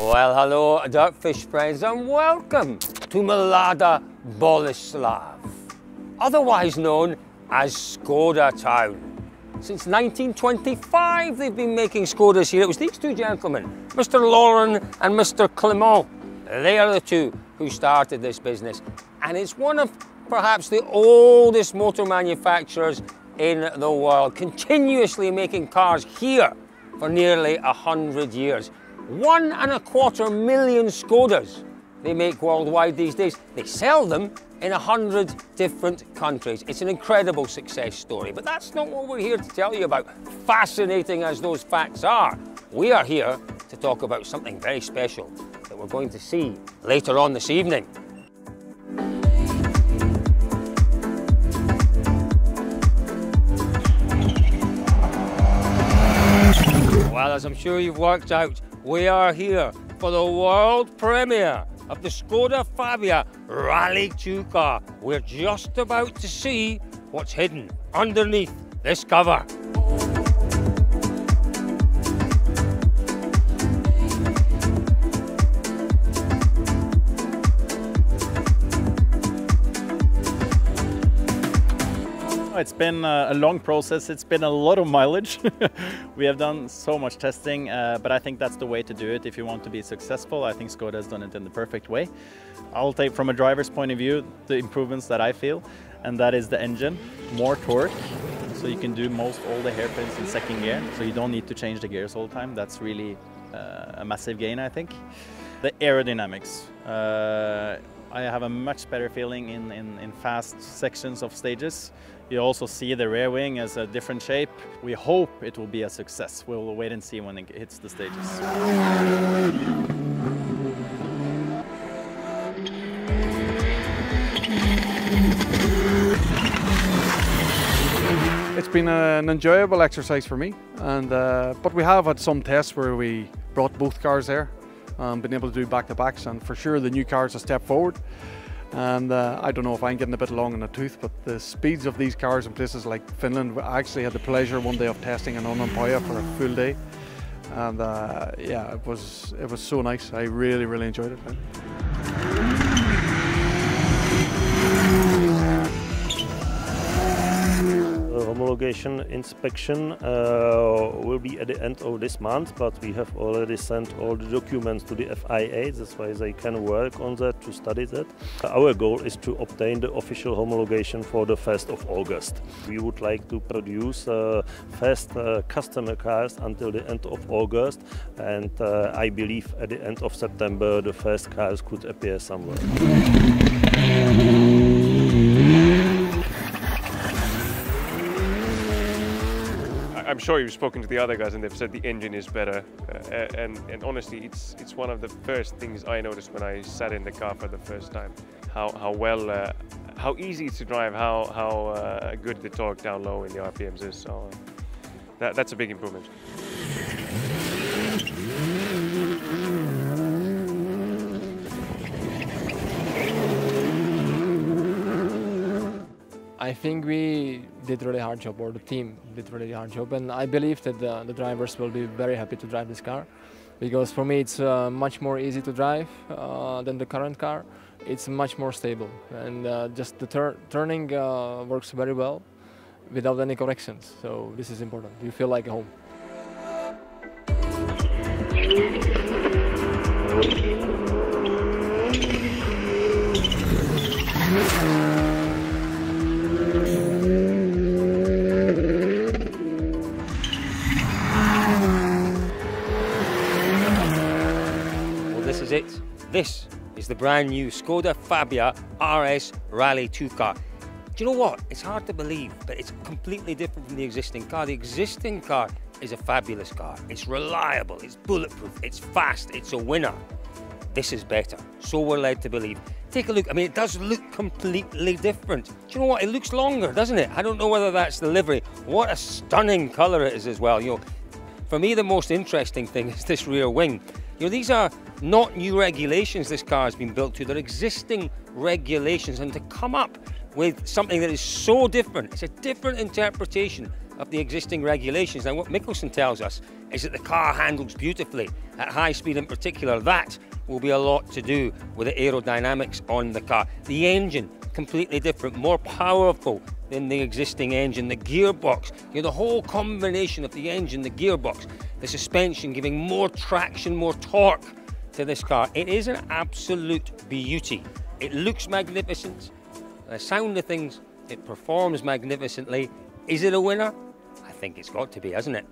Well, hello, DirtFish friends, and welcome to Mlada Boleslav, otherwise known as Škoda Town. Since 1925, they've been making Škodas here. It was these two gentlemen, Mr. Colin and Mr. Clement. They are the two who started this business, and it's one of perhaps the oldest motor manufacturers in the world, continuously making cars here for nearly 100 years. 1.25 million Škodas they make worldwide these days. They sell them in 100 different countries. It's an incredible success story, but that's not what we're here to tell you about. Fascinating as those facts are, we are here to talk about something very special that we're going to see later on this evening. Well, as I'm sure you've worked out, we are here for the world premiere of the Škoda Fabia Rally2 car. We're just about to see what's hidden underneath this cover. It's been a long process, it's been a lot of mileage. We have done so much testing, but I think that's the way to do it if you want to be successful. I think Škoda has done it in the perfect way. I'll take from a driver's point of view the improvements that I feel, and that is the engine, more torque, so you can do most all the hairpins in second gear, so you don't need to change the gears all the time. That's really a massive gain, I think. The aerodynamics. I have a much better feeling in fast sections of stages. You also see the rear wing as a different shape. We hope it will be a success. We'll wait and see when it hits the stages. It's been an enjoyable exercise for me, and but we have had some tests where we brought both cars there. Been able to do back-to-backs, and for sure the new car's a step forward. And I don't know if I'm getting a bit long in the tooth, but the speeds of these cars in places like Finland, I actually had the pleasure one day of testing an Unampoja for a full day, and yeah, it was so nice. I really enjoyed it. Homologation inspection will be at the end of this month, but we have already sent all the documents to the FIA, that's why they can work on that, to study that. Our goal is to obtain the official homologation for the 1st of August. We would like to produce first customer cars until the end of August, and I believe at the end of September the first cars could appear somewhere. I'm sure you've spoken to the other guys and they've said the engine is better, and honestly it's one of the first things I noticed when I sat in the car for the first time. How easy it's to drive, how good the torque down low in the RPMs is, so that's a big improvement. I think we did a really hard job, or the team did a really hard job, and I believe that the drivers will be very happy to drive this car, because for me it's much more easy to drive than the current car. It's much more stable, and just the turning works very well without any corrections, so this is important. You feel like home. This is the brand new Škoda Fabia RS Rally2 car. Do you know what? It's hard to believe, but it's completely different from the existing car. The existing car is a fabulous car. It's reliable, it's bulletproof, it's fast, it's a winner. This is better, so we're led to believe. Take a look, I mean, it does look completely different. Do you know what? It looks longer, doesn't it? I don't know whether that's the livery. What a stunning colour it is as well. You know, for me, the most interesting thing is this rear wing. You know, these are not new regulations this car has been built to, they're existing regulations, and to come up with something that is so different, it's a different interpretation of the existing regulations. Now what Mikkelsen tells us is that the car handles beautifully at high speed in particular. That will be a lot to do with the aerodynamics on the car. The engine, completely different, more powerful than the existing engine. The gearbox, the whole combination of the engine, the gearbox, the suspension giving more traction, more torque to this car. It is an absolute beauty. It looks magnificent. The sound of things, it performs magnificently. Is it a winner? I think it's got to be, hasn't it?